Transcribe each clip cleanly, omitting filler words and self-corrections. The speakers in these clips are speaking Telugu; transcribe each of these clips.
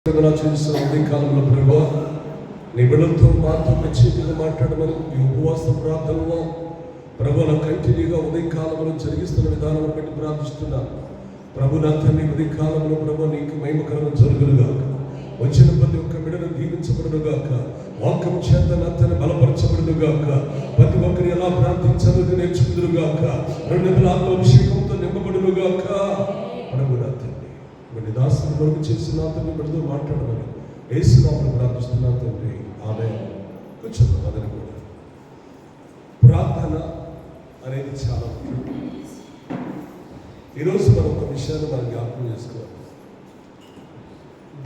కాలంలో ప్రభువా నీ బిడ్డలతో మాతో ప్రత్యేకంగా మాట్లాడమని ఈ ఉపవాస ప్రార్థనలో ప్రభువుల కంటిన్యూగా ఉదయకాలంలో జరిగిస్తున్న విధానం బట్టి ప్రార్థిస్తున్నాను. ప్రభునంతని ఉదయకాలంలో ప్రభు నీకు మహిమకరం జరుగునుగాక. వచ్చిన ప్రతి ఒక్క బిడ్డను దీవించబడునుగాక. వాక్యం చేత నంతని బలపరచబడునుగాక. ప్రతి ఒక్కరు ఎలా ప్రార్థించాలని నేర్చుకుందురుగాక. 2 ఆత్మాభిషేకంతో నింపబడునుగాక. ప్రభునంతని కొన్ని దాసుని కొరకు చేసిన అతన్ని బిడ్డతో మాట్లాడమని యేసు నామములో ప్రార్థిస్తున్నాను తండ్రి. ఆమేన్. కూర్చుందాం. అదని కూడా ప్రార్థన అనేది చాలా ముఖ్యం. ఈరోజు మనం ఒక విషయాన్ని మనం జ్ఞాపకం చేసుకోవాలి.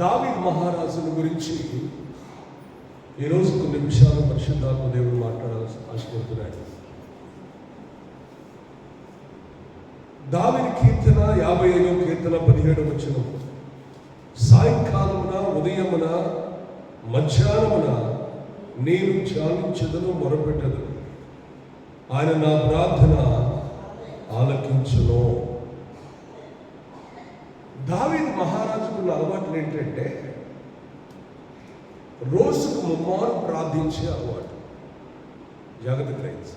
దావీదు మహారాజుని గురించి ఈరోజు కొన్ని విషయాలు పరిశుద్ధాత్మ దేవుడు మాట్లాడాలని ఆశపడుతున్నాడు. దావీదు కీర్తన 55వ కీర్తన 17వ వచనం. సాయంకాలమున ఉదయమున మధ్యాహ్నమున నేను ధ్యానించదను మొరపెట్టదు, ఆయన నా ప్రార్థన ఆలకించును. దావీదు మహారాజుకున్న అలవాట్లు ఏంటంటే రోజుకు 3 మార్లు ప్రార్థించే అలవాటు. జాగ్రత్త గ్రహించి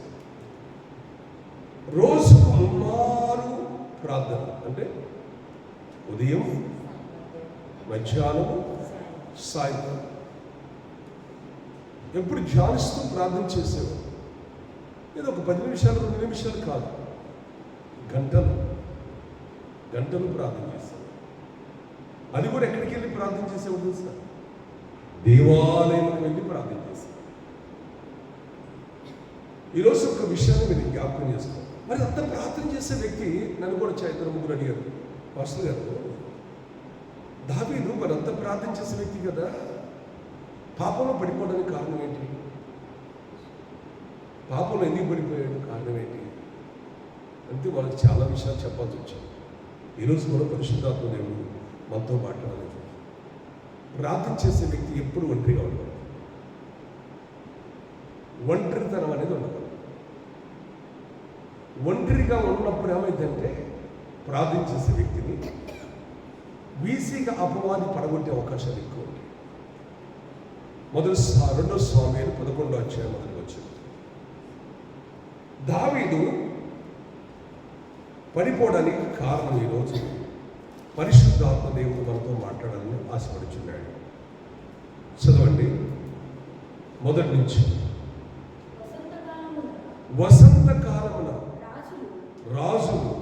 రోజుకు 3 మార్లు ప్రార్థన అంటే ఉదయం, మధ్యాహ్నం, సాయంత్రం. ఎప్పుడు ధ్యానిస్తూ ప్రార్థన చేసేవాడు. ఏదో ఒక 10 నిమిషాలు 2 నిమిషాలు కాదు, గంటలు గంటలు ప్రార్థన చేసేవాడు. అది కూడా ఎక్కడికి వెళ్ళి ప్రార్థన చేసేవాడు తెలుసా? దేవాలయంకి వెళ్ళి ప్రార్థన చేసేవాడు. ఈరోజు ఒక విషయాన్ని మీరు జ్ఞాపకం చేసుకోవాలి. మరి అంత ప్రార్థన చేసే వ్యక్తి నన్ను కూడా 2-3 అడిగారు, పాస్టర్ గారు దావీదు మరి అంత ప్రార్థన చేసే వ్యక్తి కదా, పాపంలో పడిపోవడానికి కారణం ఏంటి? పాపంలో ఎందుకు పడిపోయాడు? కారణం ఏంటి అంటే వాళ్ళకి చాలా విషయాలు చెప్పాల్సి వచ్చాయి. ఈరోజు కూడా పరిశుద్ధాత్మ దేవుడు మనతో మాట్లాడాలి. ప్రార్థన చేసే వ్యక్తి ఎప్పుడు ఒంటరిగా ఉండదు. ఒంటరితనం అనేది ఉండదు. ఒంటరిగా ఉన్నప్పుడు ఏమైందంటే ప్రార్థన చేసే వ్యక్తిని వీసీగా అపవాది పడగొట్టే అవకాశాలు ఎక్కువ ఉంటాయి. 2 సాముయేలు 11వ అధ్యాయం మొదలుగా వచ్చింది. దావీదు పడిపోవడానికి కారణం ఈరోజు పరిశుద్ధాత్మ దేవుడు మనతో మాట్లాడాలని ఆశపడుచున్నాడు. చదవండి మొదటి నుంచి. వసంతకాలమున రాజులు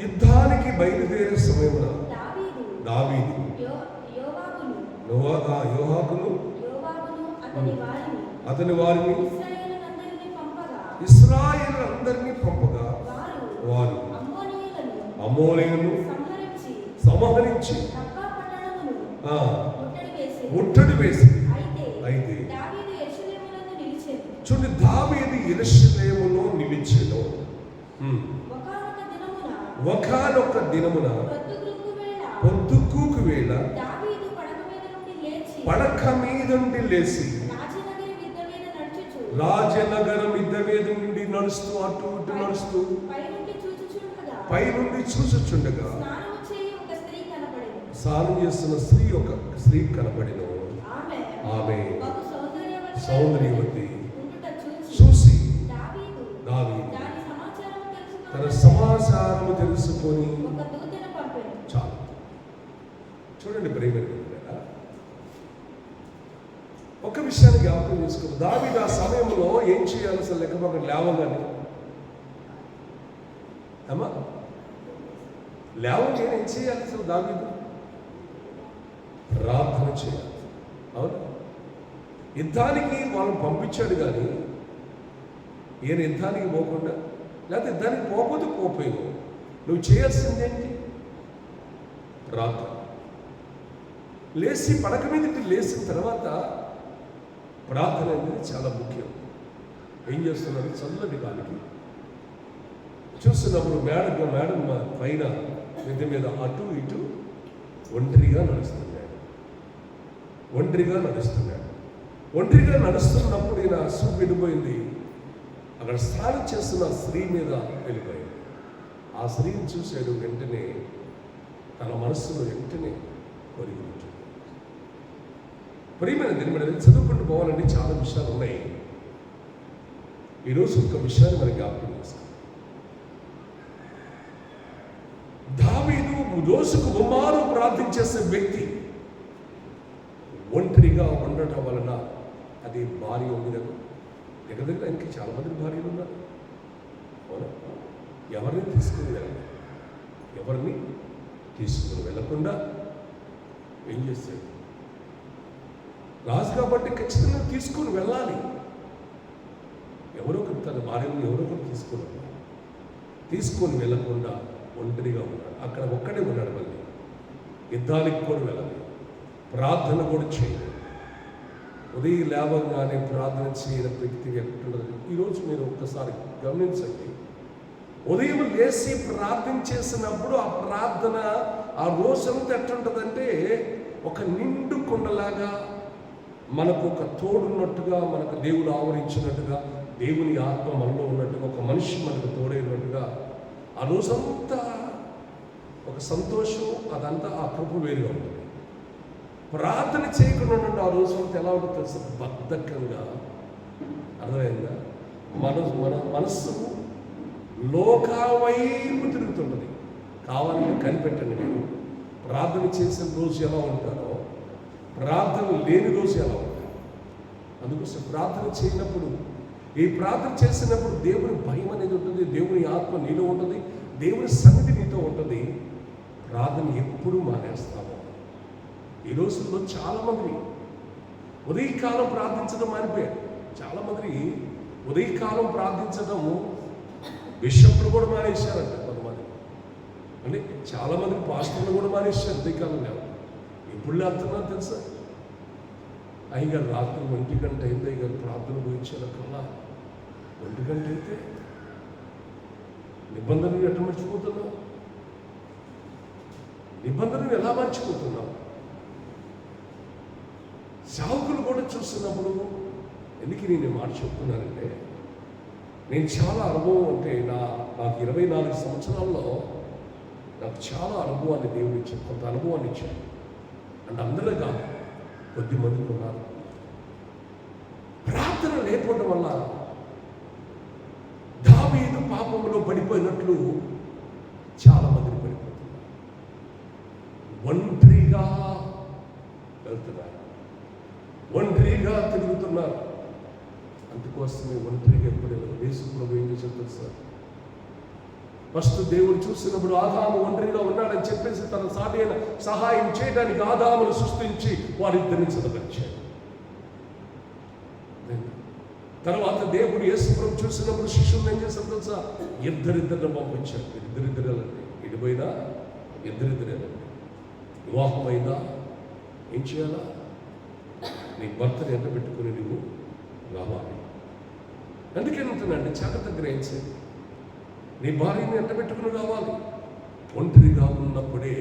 యుద్ధానికి బయలుదేరే సమయమున దావీదు యోవాబును అతని వారిని ఇశ్రాయేలునందరినీ పంపగా వారు అమ్మోనీయులను సంహరించి ముట్టడి వేసి అయితే చూడండి, దావీదు యెరూషలేములో నిలిచెను. ఒకానొక దినమున పొద్దుగూకు వేళ పడక మీద నుండి లేచి రాజనగరం మిద్దె మీద నుండి నడుస్తూ అటు ఇటు నడుస్తూ పైనుండి చూచుచుండగా స్నానం చేస్తున్న ఒక స్త్రీ కనపడిన. ఆమె సౌందర్యవతి చూసి దావీదు తన సమాచారము తెలుసుకొని చాలు. చూడండి ప్రేమ, ఒక విషయాన్ని జ్ఞాపకం చేసుకోండి. దావీదు ఆ సమయంలో ఏం చేయాలి అసలు లెక్కపక్కన లేవగానే అమ్మా లేవగానే ఏం చేయాలి అసలు? దావీదు ప్రార్థన చేయాలి. అవును, యుద్ధానికి వాళ్ళని పంపించాడు కానీ ఈయన యుద్ధానికి పోకుండా, లేకపోతే యుద్ధానికి పోకపోతే పోపోయావు, నువ్వు చేయాల్సిందేంటి? ప్రార్థన. లేచి పడక మీదకి లేచిన తర్వాత ప్రార్థన అనేది చాలా ముఖ్యం. ఏం చేస్తున్నారు? చల్లటి గాలికి చూస్తున్నప్పుడు మేడం పైన మిద్దె మీద అటు ఇటు ఒంటరిగా నడుస్తున్నప్పుడు ఈయన సూపు వెళ్ళిపోయింది. అక్కడ స్నానం చేస్తున్న స్త్రీ మీద వెళ్ళిపోయింది. ఆ స్త్రీని చూశాడు. వెంటనే తన మనస్సులో వెంటనే కలిగి ఉంటుంది. ప్రియమైన దేవుని చదువుకుంటూ పోవాలంటే చాలా విషయాలు ఉన్నాయి. ఈరోజు ఒక విషయాన్ని మనం జ్ఞాపకం చేస్తాం. దావీదు రోజుకు ముమ్మారు ప్రార్థించేసే వ్యక్తి ఒంటరిగా ఉండటం వలన అది భార్య ఉంది కదా. దగ్గర ఆయనకి చాలా మంది భార్యలు ఉన్నారు. ఎవరిని తీసుకుని వెళ్ళాలి? ఎవరిని తీసుకుని వెళ్ళకుండా ఏం చేస్తాడు? రాజు కాబట్టి ఖచ్చితంగా తీసుకుని వెళ్ళాలి. ఎవరో ఒకరు తన భార్యను ఎవరో ఒకరు తీసుకొని వెళ్ళకుండా ఒంటరిగా ఉన్నాడు. అక్కడ ఒక్కడే ఉన్నాడు. మళ్ళీ యుద్ధానికి కూడా వెళ్ళాలి, ప్రార్థన కూడా చేయాలి. ఉదయం లేవగానే ప్రార్థన చేయని వ్యక్తి ఎక్కడుండదు. ఈరోజు మీరు ఒక్కసారి గమనించండి. ఉదయం లేచి ప్రార్థన చేసినప్పుడు ఆ ప్రార్థన ఆ రోజంతా ఎట్లుంటుందంటే ఒక నిండు కొండలాగా, మనకు ఒక తోడున్నట్టుగా, మనకు దేవుడు ఆవరించినట్టుగా, దేవుని ఆత్మ మనలో ఉన్నట్టుగా, ఒక మనిషి మనకు తోడైనట్టుగా ఆ రోజంతా ఒక సంతోషం, అదంతా ఆ కృప వేరుగా ఉంటుంది. ప్రార్థన చేయకుండా ఆ రోజంతా ఎలా ఉంటుందో తెలుసు? బద్ధకంగా. అర్థమైందా? మన మనస్సు లోకవైపు తిరుగుతుంటుంది. కావాలని కనిపెట్టండి. మీరు ప్రార్థన చేసిన రోజు ఎలా ఉంటారో ప్రార్థన లేని రోజు ఎలా ఉంటారు. అందుకోసం ప్రార్థన చేయనప్పుడు, ఈ ప్రార్థన చేసినప్పుడు దేవుని భయం అనేది ఉంటుంది, దేవుని ఆత్మ నీలో ఉంటుంది, దేవుని సన్నిధి నీతో ఉంటుంది. ప్రార్థన ఎప్పుడు మానేస్తామో. ఈ రోజుల్లో చాలామంది ఉదయకాలం ప్రార్థించడం మారిపోయారు. చాలామంది ఉదయకాలం ప్రార్థించడము బిషప్లు కూడా మానేశారంట. కొంతమంది అంటే చాలామంది పాస్టర్లు కూడా మానేశారు ఉదయకాలం లేవు. ఎప్పుడు లేస్తున్నారు తెలుసా? అయ్యగారు రాత్రి 1 గంట అయింది, అయ్యగారు ప్రార్థన గురించేకల్లా 1 గంట అయితే నిబంధనలు ఎట్లా మర్చిపోతున్నావు? నిబంధనలు ఎలా మర్చిపోతున్నావు? సేవకులు కూడా చూస్తున్నప్పుడు, ఎందుకు నేను మాట చెప్తున్నానంటే, నేను చాలా అనుభవం అంటే నాకు 24 సంవత్సరాల్లో నాకు చాలా అనుభవాన్ని దేవుడు ఇచ్చాడు, కొంత అనుభవాన్ని ఇచ్చాడు. అంటే అందరూ కాదు, కొద్ది మందికి ఉన్నారు. ప్రార్థన లేకపోవడం వల్ల దావీదు పాపంలో పడిపోయినట్లు చాలా మందిని పడిపోతున్నారు. ఒంటరిగా వెళ్తున్నారు, ఒంటరిగా తిరుగుతున్నారు. అందుకోసమే ఒంటరిగా ఎప్పుడు యేసు ప్రభు ఏం చేశాడు తెలుసా? ఫస్ట్ దేవుడు చూసినప్పుడు ఆదాము ఒంటరిగా ఉన్నాడని చెప్పేసి తన సాటి అయిన సహాయం చేయడానికి ఆదామును సృష్టించి వారిద్దరిని చదవచ్చాడు. తర్వాత దేవుడు యేసు ప్రభు చూసినప్పుడు శిష్యులను ఏం చేశాడు తెలుసా? ఇద్దరిద్దరిని పంపించాడు. ఇద్దరిద్దరేనండి, ఇడిపోయినా ఇద్దరిద్దరేనండి. వివాహమైందా ఏం చేయాలా? నీ భర్తని ఎంట పెట్టుకుని నువ్వు రావాలి. అందుకేనంటున్నాండి, జాగ్రత్త గ్రహించండి. నీ భార్యని ఎంట పెట్టుకుని రావాలి. ఒంటరిగా ఉన్నప్పుడే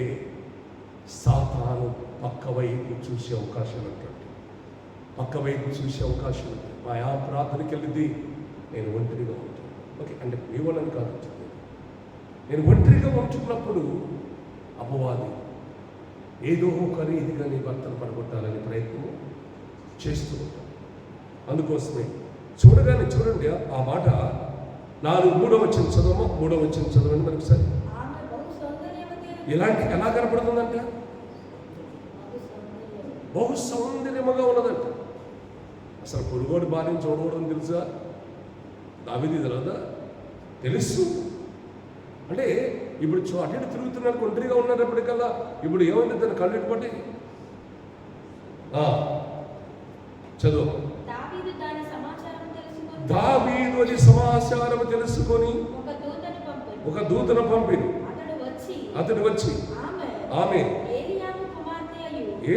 సాతాను పక్క వైపు చూసే అవకాశం ఉంటుంది. పక్క వైపు చూసే అవకాశం ఉంటుంది. మా ప్రార్థనకి వెళ్ళింది, నేను ఒంటరిగా ఉంటాను. ఓకే, అంటే మీ వాళ్ళని కాదు, నేను ఒంటరిగా ఉంటున్నప్పుడు అపవాది ఏదో ఒకరి ఇది కానీ భర్తను పడగొట్టాలని ప్రయత్నం చేస్తూ ఉంటాం. అందుకోసమే చూడండి ఆ మాట 3వ వచనం చదవమా? 3వ వచనం చదవండి మనకి సార్. ఎలా కనపడుతుందంట? బహు సౌందర్యముగా ఉన్నదంట. అసలు పొరుగోడు భార్యను చూడకూడదని తెలుసా? దావీదు తెలదా? తెలుసు. అంటే ఇప్పుడు అటు తిరుగుతున్నారు, ఒంటరిగా ఉన్నప్పటికల్లా ఇప్పుడు ఏమైంది? తన కళ్ళు పట్టి చదువు. దావీదు అది సమాచారం తెలుసుకొని ఒక దూతను పంపిను. అతడు వచ్చి ఆమె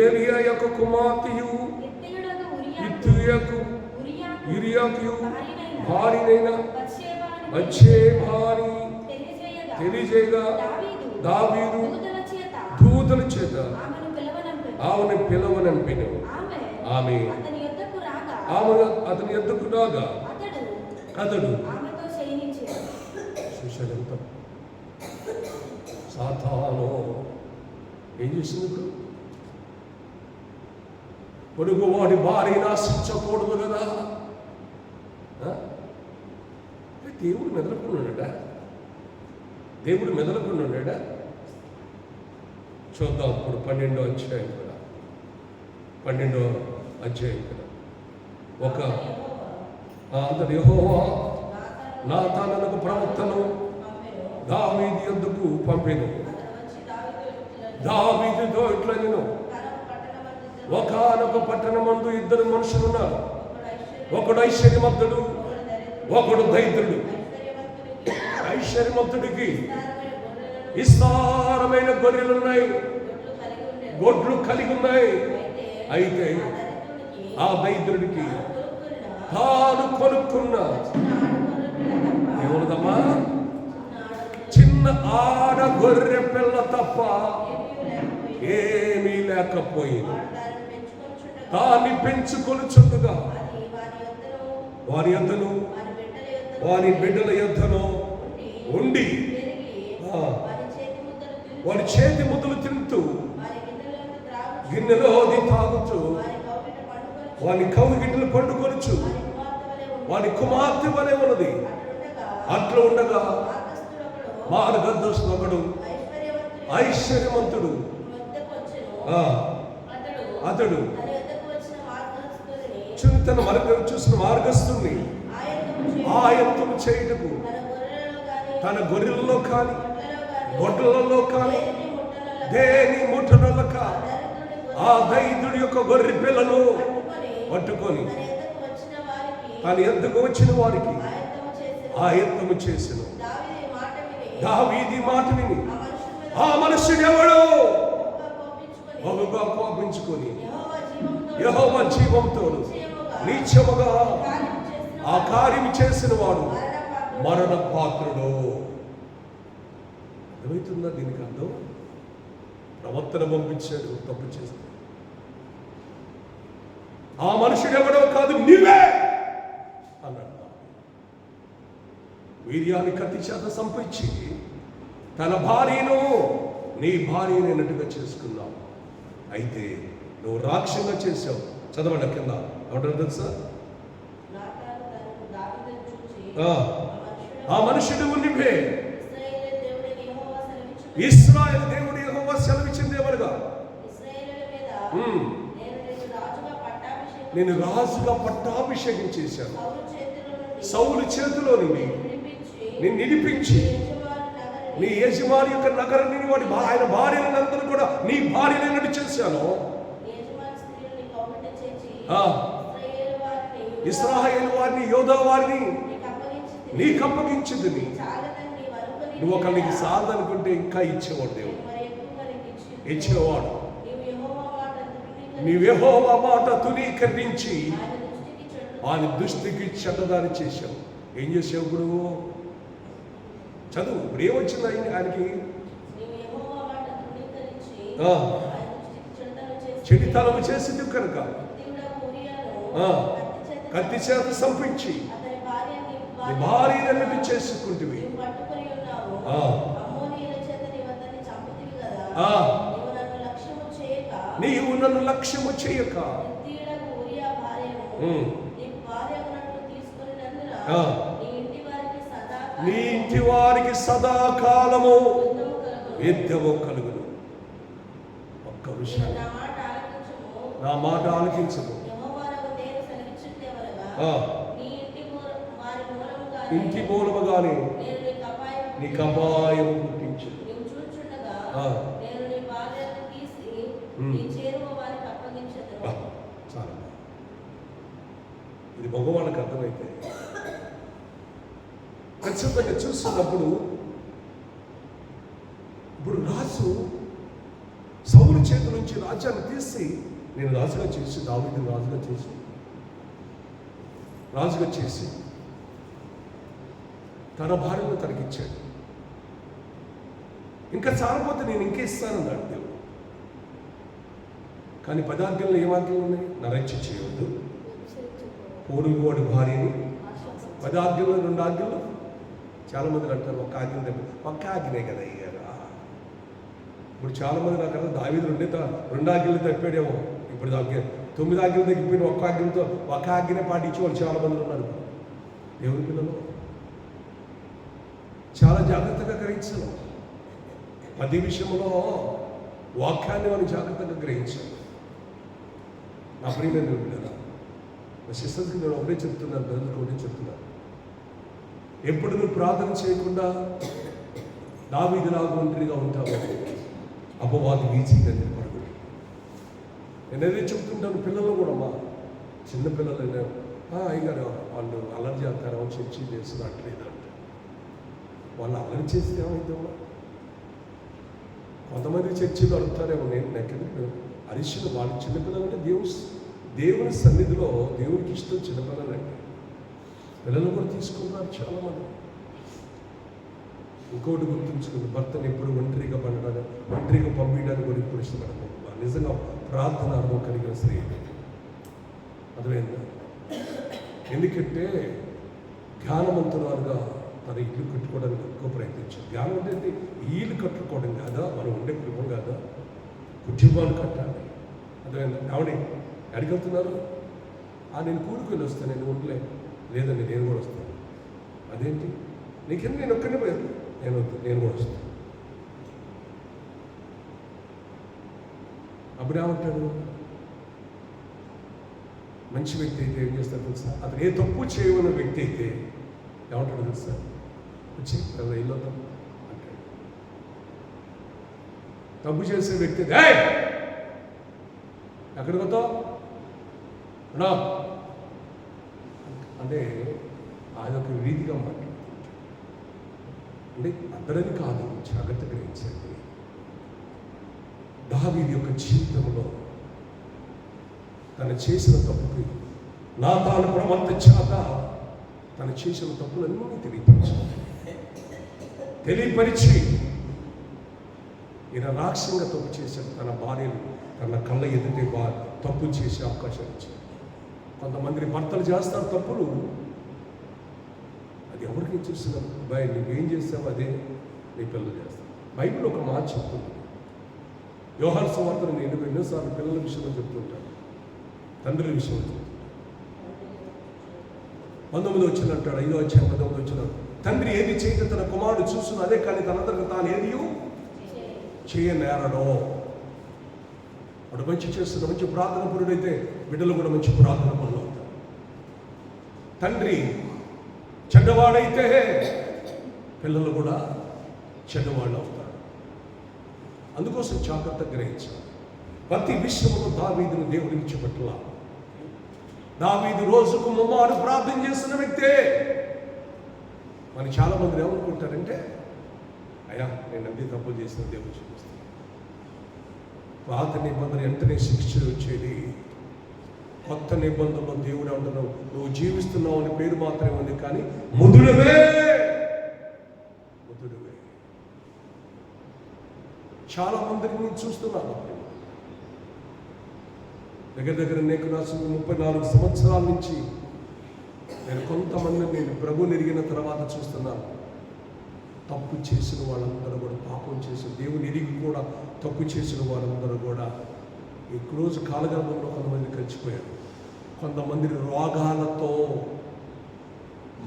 ఏలియా యొక్క కుమార్తెయు యూరియాకు భార్యనైన బత్షెబాని తెలియజేయగా దావీదు దూతల చేత ఆమెను పిలవనంపెను. ఆమె అతని యొద్దకు రాగా అతడు చూశాడంత. సాతాను ఏం చేసింది? ఇప్పుడు పొరుగువాడి భార్యను ఆశించకూడదు కదా. దేవుడు మెదలకుండా దేవుడు మెదలకుండా చూద్దాం. ఇప్పుడు 12వ అధ్యాయం కూడా 12వ అధ్యాయం కూడా అంతటి యెహోవా నాతానుకు ప్రవక్తను దావీదు యొద్దకు పంపెను. దావీదుతో ఇట్లా నేను ఒకానొక పట్టణమందు ఇద్దరు మనుషులున్నారు. ఒకడు ఐశ్వర్యవంతుడు, ఒకడు దరిద్రుడు. ఐశ్వర్యవంతుడికి విస్తారమైన గొర్రెలున్నాయి, గొడ్లు కలిగి ఉన్నాయి. అయితే ఆ దరిద్రుడికి తాను కొనుక్కున్న ఏమన్నదమ్మా చిన్న ఆడ గొర్రె పిల్ల తప్ప ఏమీ లేకపోయింది. దాన్ని పెంచుకొనుచుండగా వారి యొద్దను వారి బిడ్డల యొద్దను ఉండి వారి చేతి ముద్దలు తింటూ గిన్నెలోది తాగుతూ వాని కౌగిటలు పండుకొనుచు వాని కుమార్తె వలె ఉన్నది. అట్లా ఉండగా మార్గదర్శకుడు ఐశ్వర్యవంతుడు అతడు తన చూసిన మార్గస్థుని ఆయత్తము చేయుటకు తన గొర్రెలలో కానీ గొడ్లలో కానీ దేని ముఠలలో ఆ దైదుడి యొక్క గొర్రె పిల్లను పట్టుకొని తన ఎద్దుకు వచ్చిన వారికి ఆయత్తము చేసిన దావీదు మాట విని ఆ మనుష్యుడు ఎవడు బహుగా కోపించుకొని యెహోవా జీవంతో నీచముగా ఆ కార్యం చేసిన వాడు మరణ పాత్రుడు. ఏమవుతుందా దీనికి అర్థం? ప్రవర్తన పంపించాడు తప్పు చేస్తే. ఆ మనుషుడు ఎవడో కాదు నీవే అన్నాడు. వీర్యాన్ని కత్తి చేత సంపించి తన భార్యను నీ భార్యనైనట్టుగా చేసుకున్నావు. అయితే నువ్వు రాక్షంగా చేసావు. చదవండి కింద ఏమంటారు తెలుసా? ఆ మనుషుడు నీవే. ఇశ్రాయేలు దేవుడు యెహోవా సెలవిచ్చిందేమనగా నేను రాజుగా పట్టాభిషేకం చేశాను. సౌలు చేతిలో నుండి నేను నిడిపించి నీ యజమాని యొక్క నగరాన్ని వాడి ఆయన భార్యలందరూ కూడా నీ భార్యలైనట్టు చేశాను. ఇశ్రాయేలు వారిని యోధా వారిని నీకు అప్పగించింది. నువ్వు ఒకరికి సాధనుకుంటే ఇంకా ఇచ్చేవాడు దేవుడు, ఇచ్చేవాడు. నీ యెహోవా మాట తునీకరించి ఆయన దృష్టికి చెడ్డదారి చేశావు. ఏం చేసావు? ఇప్పుడు చదువు. ఇప్పుడు ఏమొచ్చింది ఆయనకి? చెడితనము చేసింది కనుక కత్తి చేత సంపించి నీ భార్యనన్నిటి చేసుకుంటువి. నీవు నన్ను లక్ష్యము చేయక నీ ఇంటి వారికి సదాకాలము యుద్ధము కలుగును. ఒక్క విషయం, నా మాట ఆలకించము. ఇంటి మూలముగానే నీకు అపాయము పుట్టించు. చాలా ఇది మగవాళ్ళకి అర్థమైతే ఖచ్చితంగా చూస్తున్నప్పుడు ఇప్పుడు రాజు సౌలు చేతి నుంచి రాజ్యాన్ని తీసి నేను రాజుగా చేసి దావీదుని రాజుగా చేసి తన భార్యను తనకిచ్చాడు. ఇంకా చాలపోతే నేను ఇంకే ఇస్తానన్నాడు దేవుడు. కానీ 10 ఆజ్ఞల్లో ఏ వాక్యాలు ఉన్నాయి? నరహత్య చేయవద్దు, పొరుగువాడి భార్యని. 10 ఆజ్ఞల్లో 2 ఆజ్ఞలు. చాలా మంది అంటారు ఒక్క ఆజ్ఞనే కదా అయ్యారా. ఇప్పుడు చాలా మంది నాకు అర్థం దావీదు 2 ఆజ్ఞలు తప్పాడేమో. ఈ ఇప్పుడు 9 ఆజ్ఞలు తగ్గిపోయిన ఒక్క ఆజ్ఞలతో ఒక ఆజ్ఞనే పాటించే వాళ్ళు చాలామంది ఉన్నారు. దేవుని పిల్లలు చాలా జాగ్రత్తగా గ్రహించాలి. ప్రతి విషయంలో వాక్యాన్ని మనం జాగ్రత్తగా గ్రహించాలి. నా ప్రియమైన పిల్లలు, నా సిస్టర్స్కి నేను ఒకటే చెప్తున్నాను, బ్రదర్కి ఒకటే చెప్తున్నాను. ఎప్పుడు నువ్వు ప్రార్థన చేయకుండా దావీదులాగా ఒంటరిగా ఉంటావు, అపవాది ఈజీగా నిలబడదు. నేను ఏదైతే చెప్తుంటాను, పిల్లలు కూడా మా చిన్న పిల్లలు అయ్యారు వాళ్ళు అల్లరి చేస్తారో చర్చి చేస్తున్నట్లేదు అంటే వాళ్ళు అల్లరి చేస్తే ఏమైందమ్మా? కొంతమంది చర్చిలో అడుగుతారేమో, నేను నెక్కడికి అరిచిన వాళ్ళు చిన్నపిల్లలు అంటే దేవుని సన్నిధిలో దేవునికి ఇష్టం చిన్నపిల్లలంటే. పిల్లలు కూడా తీసుకున్నారు చాలామంది. ఇంకోటి గుర్తుంచుకుంది, భర్తను ఎప్పుడు ఒంటరిగా పంపించడానికి కూడా ఇప్పుడు ఇష్టపడకుండా నిజంగా ప్రార్థన అనుభవం కలిగిన స్త్రీ. అర్థమైందా? ఎందుకంటే జ్ఞానవంతురాలుగా తన ఇల్లు కట్టుకోవడానికి ఎక్కువ ప్రయత్నించారు. జ్ఞానం అంటే ఇల్లు కట్టుకోవడం కాదా, మనం ఉండే కుటుంబం కాదా, కుటుంబాన్ని కట్టాలి. అర్థమైందా? ఆవిడ ఎక్కడికి వెళ్తున్నారు? నేను కూడుకొని వస్తాను, నేను ఉండలే. లేదండి, నేను కూడా వస్తాను. అదేంటి నీకెందుకు? నేను ఒక్కనే పోయాను, నేను కూడా వస్తాను. అప్పుడు ఏమంటాడు? మంచి వ్యక్తి అయితే ఏం చేస్తాడు తెలుసా? అతను ఏ తప్పు చేయమన్న వ్యక్తి అయితే ఏమంటాడు తెలుసా? వచ్చి ఇల్లు అంటాడు. తప్పు చేసే వ్యక్తి ఎక్కడికి వస్తావు అంటే అదొక రీతిగా మాట్లాడుతుంటాడు. అంటే అందరని కాదు, జాగ్రత్త గ్రహించండి. దావీదు యొక్క జీవితంలో తను చేసిన తప్పుకి నాతాను ప్రవర్త చేత తను చేసిన తప్పులన్నీ తెలియపరిచి ఈయన రాక్షంగా తప్పు చేశాడు. తన భార్యను తన కళ్ళ ఎదుటే తప్పు చేసే అవకాశం ఇచ్చాడు. కొంతమంది భర్తలు చేస్తారు తప్పులు, అది ఎవరికి చూస్తున్నాం? బాయ్ నువ్వేం చేస్తావు అదే నీ పిల్లలు చేస్తావు. బైబిల్ ఒక మాట చెప్తుంది. యోహాను సువార్తను నేను ఎన్నోసార్లు పిల్లల విషయంలో చెప్తుంటాను, తండ్రుల విషయంలో చెప్తుంటాను. 19 వచ్చిన అంటాడు, 5వ అధ్యాయం 19 వచ్చిన, తండ్రి ఏది చేయక తన కుమారుడు చూస్తున్నా అదే, కానీ తనంతకు తాను ఏది చేయనేరడో. వాడు మంచి చేస్తున్న మంచి ప్రార్థన పరుడైతే బిడ్డలు కూడా మంచి ప్రార్థన పనులు అవుతారు. తండ్రి చెడ్డవాడైతే పిల్లలు కూడా చెడ్డవాళ్ళు అవుతారు. అందుకోసం జాగ్రత్త గ్రహించాలి. ప్రతి విషయంలో దావీదును దేవుడు విడిచిపెట్టాల. దావీదు రోజుకు 3 మారు ప్రార్థన చేస్తున్న వ్యక్తే. మరి చాలా మంది ఏమనుకుంటారంటే, అయ్యా నేను అన్ని తప్పులు చేసిన దేవుడు చూపిస్తాను. పాత నిబంధన వెంటనే శిక్ష వచ్చేది. కొత్త నిబంధనలో దేవుడు అంటున్నావు, నువ్వు జీవిస్తున్నావు అని పేరు మాత్రమే ఉంది, కానీ ముదుడవే. చాలా మందిని నేను చూస్తున్నాను. దగ్గర నీకు రాసిన 34 సంవత్సరాల నుంచి నేను కొంతమందిని నేను ప్రభుని ఎరిగిన తర్వాత చూస్తున్నాను. తప్పు చేసిన వాళ్ళందరూ కూడా, పాపం చేసిన దేవుని ఎరిగి కూడా తప్పు చేసిన వాళ్ళందరూ కూడా ఈ రోజు కాలగర్భంలో కొంతమంది కలిసిపోయారు. కొంతమంది రోగాలతో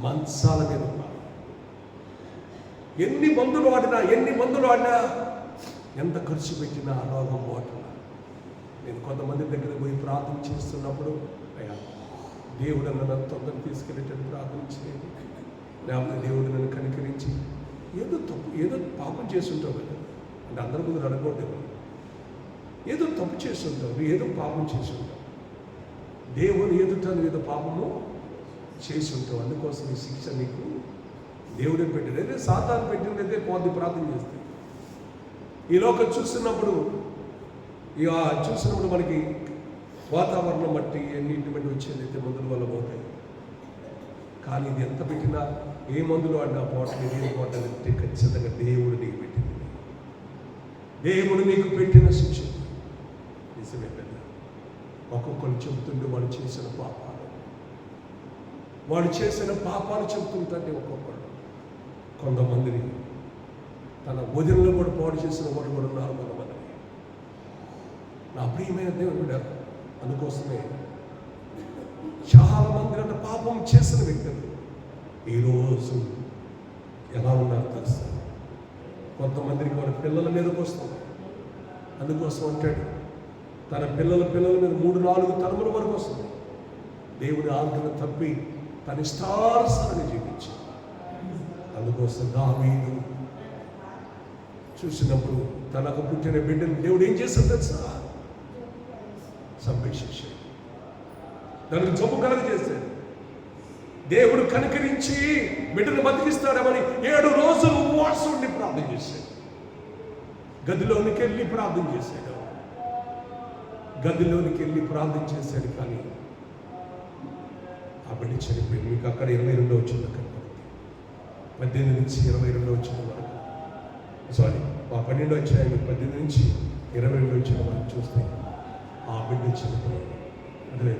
మంచాల మీద ఉన్నారు. ఎన్ని మందులు వాడినా ఎంత ఖర్చు పెట్టినా రోగం పోవట్లేదు. నేను కొంతమంది దగ్గర పోయి ప్రార్థన చేస్తున్నప్పుడు, అయ్యా దేవుడు నన్ను తొందరగా తీసుకెళ్ళేటట్టు ప్రార్థన చేయండి, లేకపోతే దేవుడు నన్ను కనికరించి ఏదో పాపం చేస్తుంటావు కదా అంటే అందరి ముందు అడగకూడదు. ఏదో తప్పు చేస్తుంటావు, ఏదో పాపం చేసి ఉంటావు, దేవుని ఎదుట ఏదో పాపము చేసి ఉంటావు. అందుకోసం ఈ శిక్ష నీకు దేవుడే పెట్టాడు. అదే సాతాను పెట్టినదైతే పోద్ది ప్రార్థన చేస్తే. ఈ లోకం చూస్తున్నప్పుడు మనకి వాతావరణం బట్టి ఎన్నింటి బట్టి వచ్చేదైతే మందుల వల్ల పోతాయి. కానీ ఇది ఎంత పెట్టినా, ఏ మందులు వాడినా పోవట్లేదు, ఏది పోవట్లేదంటే ఖచ్చితంగా దేవుడు నీకు పెట్టింది. దేవుడు నీకు పెట్టిన శిక్ష నిజమే కదా. ఒక్కొక్కరు చెబుతుండే వాడు చేసిన పాపాలు చెబుతుంటే ఒక్కొక్కడు. కొంతమందిని తన వదినలో కూడా పాడు చేసిన వాడు కూడా ఉన్నారు. కొంతమంది నా ప్రియమైన దేవుడు బిడ్డ, అందుకోసమే చాలా మంది అంటే పాపం చేసిన వ్యక్తులు ఈరోజు ఎలా ఉన్నారు తెలుసా? కొంతమందికి వారి పిల్లల మీదకి వస్తుంది. అందుకోసం అంటాడు, తన పిల్లల మీద 3-4 తరముల వరకు వస్తుంది. దేవుని ఆజ్ఞను తప్పి తన ఇష్టానుసారంగా జీవించి. అందుకోసం దావీదు చూసినప్పుడు తనకు పుట్టిన బిడ్డను దేవుడు ఏం చేశాడు తెలుసా? సంరక్షించాడు, దానికి జబ్బు కలగజేశాడు. దేవుడు కనికరించి బిడ్డను బతికిస్తాడమని 7 రోజులు ఉపవాసం ఉండి ప్రార్థన చేశాడు. గదిలోనికి వెళ్ళి ప్రార్థన చేశాడు. కానీ ఆ బిడ్డ చనిపోయింది. మీకు అక్కడ 22 వచ్చింది కనపడుతుంది. 18 నుంచి 22 వచ్చిన వరకు, సారీ 12 వచ్చాయి. 18 నుంచి 22 వచ్చిన వరకు చూస్తే ఆ బిడ్డ చనిపోయింది. అదే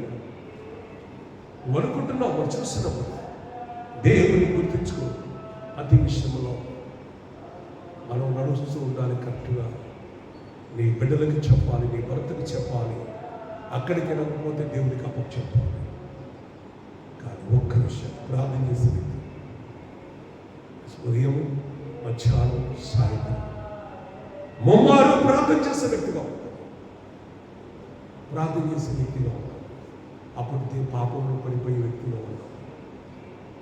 నువ్వు అనుకుంటున్నావు, మనం చూస్తున్నప్పుడు దేవుని గుర్తించుకో. ప్రతి విషయంలో మనం నడుస్తూ ఉండాలి కరెక్ట్గా. నీ బిడ్డలకి చెప్పాలి, నీ భర్తకి చెప్పాలి. అక్కడికి వెళ్ళకపోతే దేవునికి అప్పకు చెప్పాలి. కానీ ఒక్క విషయం, ప్రార్థన చేసే వ్యక్తి ఉదయం, మధ్యాహ్నం, సాయంత్రం ముమ్మారు ప్రార్థన చేసే వ్యక్తిగా ఉంటాడు. అప్పుడు పాపంలో పడిపోయే వ్యక్తిలో ఉన్నాం.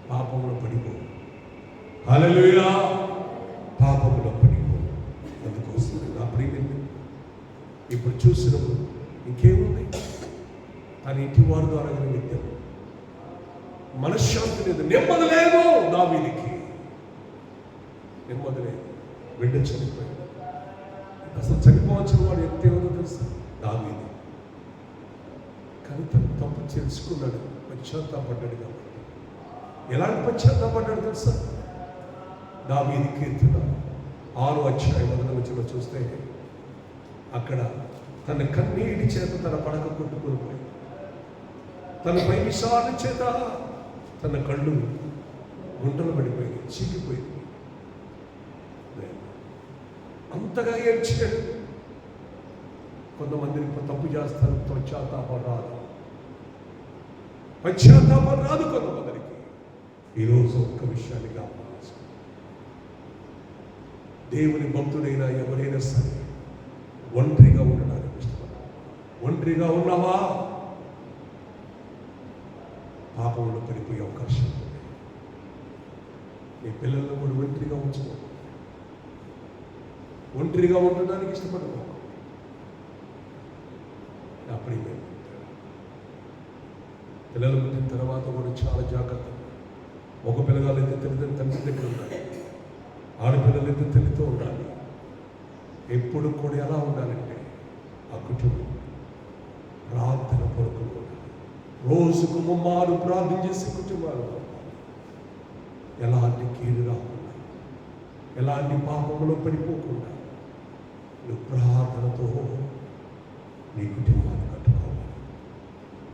పాపంలో పడిపో. హల్లెలూయా. పాపంలో పడిపో. అందుకోసం నా ప్రియమైన ఇప్పుడు చూసినప్పుడు ఇంకేముంది? తన ఇంటి వారి ద్వారా వ్యక్తి మనశ్శాంతి లేదు, నెమ్మది లేదు. దావీదుకి నెమ్మది లేదు. బిడ్డ చనిపోయింది. అసలు చనిపోవాల్సిన వాడు ఎంత ఏమో తెలుసు, దావీదు. కానీ తను తప్పు తెలుసుకున్నాడు, పశ్చాత్తాపడ్డాడు. కాబట్టి ఎలాంటి పశ్చాత్తాపడ్డాడు తెలుసా? దావీదు కీర్తన 6వ అధ్యాయం 1వ వచనం చూస్తే అక్కడ తన కన్నీటి చేత తన పడక కొట్టుకుని పోయి, తన పై విషాల చేత తన కళ్ళు గుంటలు పడిపోయి చీకిపోయింది. అంతగా ఏడ్చాడు. కొంతమందిని తప్పు చేస్తారు, పశ్చాత్తాపం రాదు కొంతమందికి. ఈరోజు ఒక్క విషయాన్ని జ్ఞాపకం, దేవుని భక్తుడైనా ఎవరైనా సరే ఒంటరిగా ఉండడానికి ఇష్టపడతారు. ఒంటరిగా ఉన్నావా? పాపంలో పడిపోయే అవకాశం ఉంది. నీ పిల్లలను కూడా ఒంటరిగా ఉంచుకో. ఒంటరిగా ఉండడానికి ఇష్టపడవు. అప్పుడే పిల్లలు పుట్టిన తర్వాత కూడా చాలా జాగ్రత్త. ఒక పిల్లగాళ్ళు అయితే తండ్రి దగ్గర ఉండాలి, ఆడపిల్లలు అయితే తల్లితో ఉండాలి. ఎప్పుడు కూడా ఎలా ఉండాలంటే ఆ కుటుంబం ప్రార్థన కొరకు ఉండాలి. రోజుకు ముమ్మారు ప్రార్థన చేసే కుటుంబాలు. ఎలాంటి కీడు రాకుండా, ఎలాంటి పాపంలో పడిపోకుండా నువ్వు ప్రార్థనతో నీ కుటుంబాన్ని కట్టుకోవాలి.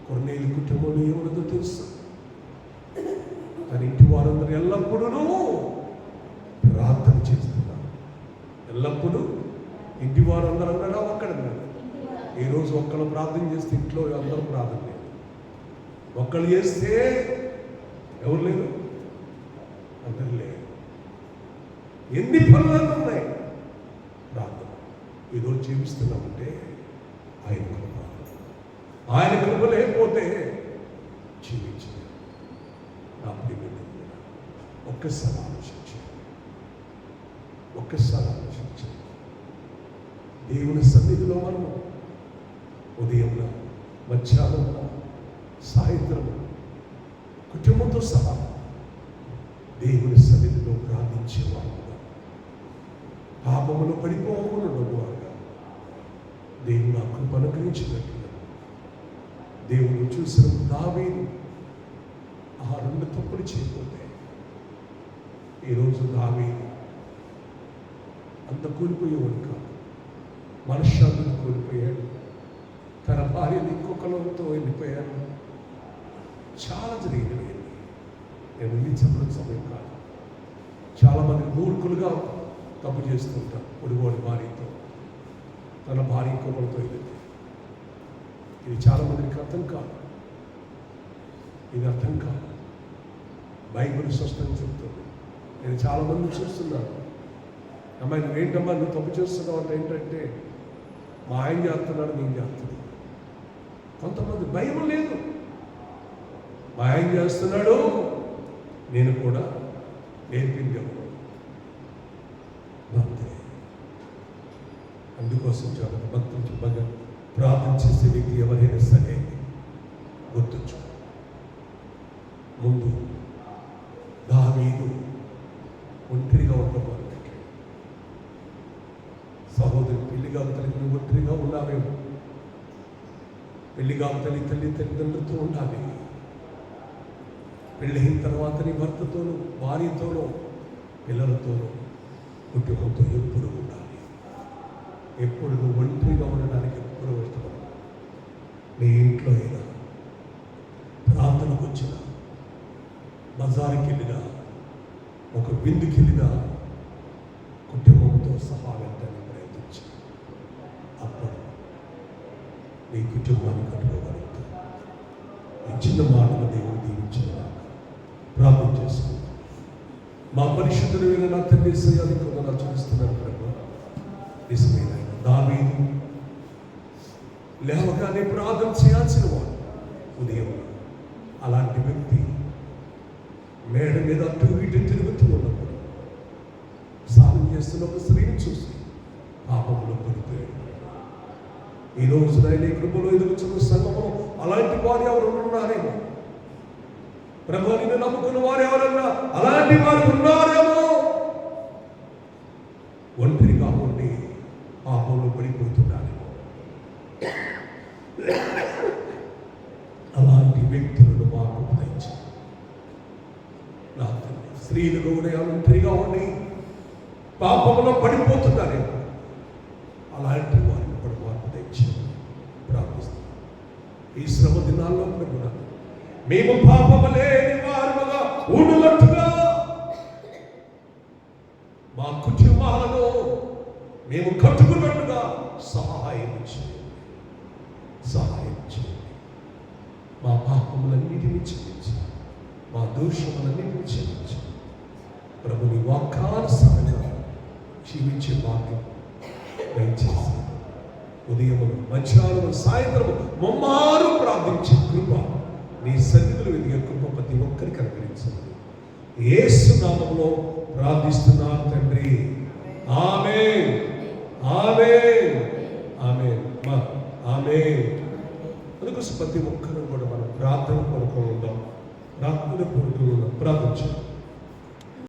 కొన్నేళ్ళ కుటుంబంలో ఏమన్నదో తెలుసు, తన ఇంటి వారందరూ ఎల్లప్పుడూ ప్రార్థన చేస్తున్నారు. ఎల్లప్పుడూ ఇంటి వారందరూ అన్నాడా? ఒక్కడన్నాడు. ఈరోజు ఒక్కళ్ళు ప్రార్థన చేస్తే ఇంట్లో అందరూ ప్రార్థన లేదు. ఒక్కళ్ళు చేస్తే ఎవరు లేరు, అందరు లేరు. ఎన్ని పనులు ఉన్నాయి. ప్రార్థన ఈరోజు జీవిస్తున్నామంటే ఆయన కృప. ఆయన కృప లేకపోతే జీవించలేదు. నా ప్రియమైన ఒక్కసారి ఆలోచించండి. దేవుని సన్నిధిలో మనం ఉదయంలో, మధ్యాహ్నంలో, సాయంత్రం కుటుంబంతో సహా దేవుని సన్నిధిలో ప్రార్థించేవారుగా, పాపములో పడిపోకుండా వారుగా దేవుని ఆ కృప అనుగ్రహించినట్లుగా దేవుడు చూసిన దావీదు ఆ 2 తప్పులు చేయకపోతే ఈరోజు దావీదు అంత కోల్పోయేవాడు కాదు. మనశ్శాంతిని కోల్పోయాడు. తన భార్యని ఇంకొకరితో వెళ్ళిపోయాడు. చాలా జరిగినవి. నేను ఇన్ని చెప్పడం సమయం కాదు. చాలామంది మూర్ఖులుగా తప్పు చేస్తుంటారు. పొడిగోడి భార్యతో, తన భార్య ఇంకొకరితో వెళ్తే ఇది చాలా మందికి అర్థం కాదు. ఇది అర్థం కాదు. బైబిల్ స్పష్టంగా చెప్తుంది. నేను చాలా మంది చూస్తున్నాను, అమ్మాయి నువ్వేంటమ్మా నువ్వు తప్పు చేస్తున్నావు అంటే ఏంటంటే మా ఆయన చేస్తున్నాడు నేను చేస్తున్నాను. కొంతమంది భయం లేదు, మా ఆయన చేస్తున్నాడు నేను కూడా నేర్పింది ఎవరు భక్తి. అందుకోసం చాలా భక్తులు బాగా ప్రార్థన చేసే వ్యక్తి ఎవరైనా సరే గుర్తుంచు. ముందు దావీదు ఒంటరిగా ఉండకూడదు. సహోదరి పెళ్లిగా తల్లి నువ్వు ఒంటరిగా ఉన్నావేమో. పెళ్లిగా తల్లిదండ్రులతో ఉండాలి. పెళ్ళైన తర్వాత నీ భర్తతోనూ భార్యతోనూ పిల్లలతోనూ కుటుంబంతో ఎప్పుడు ఉండాలి. ఎప్పుడు నువ్వు ఒంటరిగా ఉండడానికి ఎప్పుడు ఇష్టపడదు. నీ ఇంట్లో అయినా ప్రార్థనకు వచ్చిన, బజారుకి వెళ్ళినా, ఒక విందుకి వెళ్ళినా కుటుంబంతో సహా వెళ్ళడానికి ప్రయత్నించి అప్పుడు నీ కుటుంబాన్ని కట్టుకోగలుగుతావు. ఈ చిన్న మాటలు దేవుడు దీవించిన ప్రార్థన చేసుకుంటాం. మా పరిశుద్ధులు విన నా తండ్రి శ్రేయాన్ని కొందరు చూపిస్తున్నారు ప్రభు. నిజమైన దావీదు లేవగానే ప్రార్థన చేయాల్సిన వాడు ఉదయం. అలాంటి వ్యక్తి మేడ మీద అటు ఇటు తిరుగుతూ ఉన్నప్పుడు స్నానం చేస్తున్న ఒక స్త్రీని చూసి పాపంలో పడిపోయాడు. ఈ రోజు ఆయన కృపలో ఎదుగుతున్న సంఘంలో అలాంటి వారు ఎవరు ఉన్నారేమో. ప్రభు నిన్ను నమ్ముకున్న వారు ఎవరన్నా అలాంటి వారు ఉన్నారేమో. ఒంటరిగా ఉండి పాపంలో పడిపోతున్నారేమో. అలాంటి వ్యక్తులను మాకు దయచేయి. స్త్రీలు కూడా ఒంటరిగా ఉండి పాపంలో పడిపోతున్నారేమో. అలాంటి వారిని కూడా మాకు దయచేయి ప్రార్థిస్తాం. ఈ శ్రమ దినాల్లో కూడా మేము పాపము లేని వారుగా ఉండునట్టుగా మా కుటుంబాలను మేము కట్టుకున్నట్టుగా సహాయం చేయండి. మా పాపములన్నిటినీ క్షమించి, మా దోషములన్నిటినీ క్షమించి, ప్రభుని వాక్యానుసారంగా జీవించే భాగ్యం దయచేసి ఉదయములు, మధ్యాహ్నము, సాయంత్రము మమ్మారు ప్రార్థించే కృప నీ సన్నిధిలో ఎదిగే కృప ప్రతి ఒక్కరికి అనుగ్రహించండి. యేసు నామములో ప్రార్థిస్తున్నాను తండ్రి. ఆమేన్, ఆమేన్, ఆమేన్, ఆమేన్. అందుకోసం ప్రతి ఒక్కరు కూడా మనం ప్రార్థన కొరకు ఉందాం. ప్రార్థన కొరకు ప్రార్థించాం.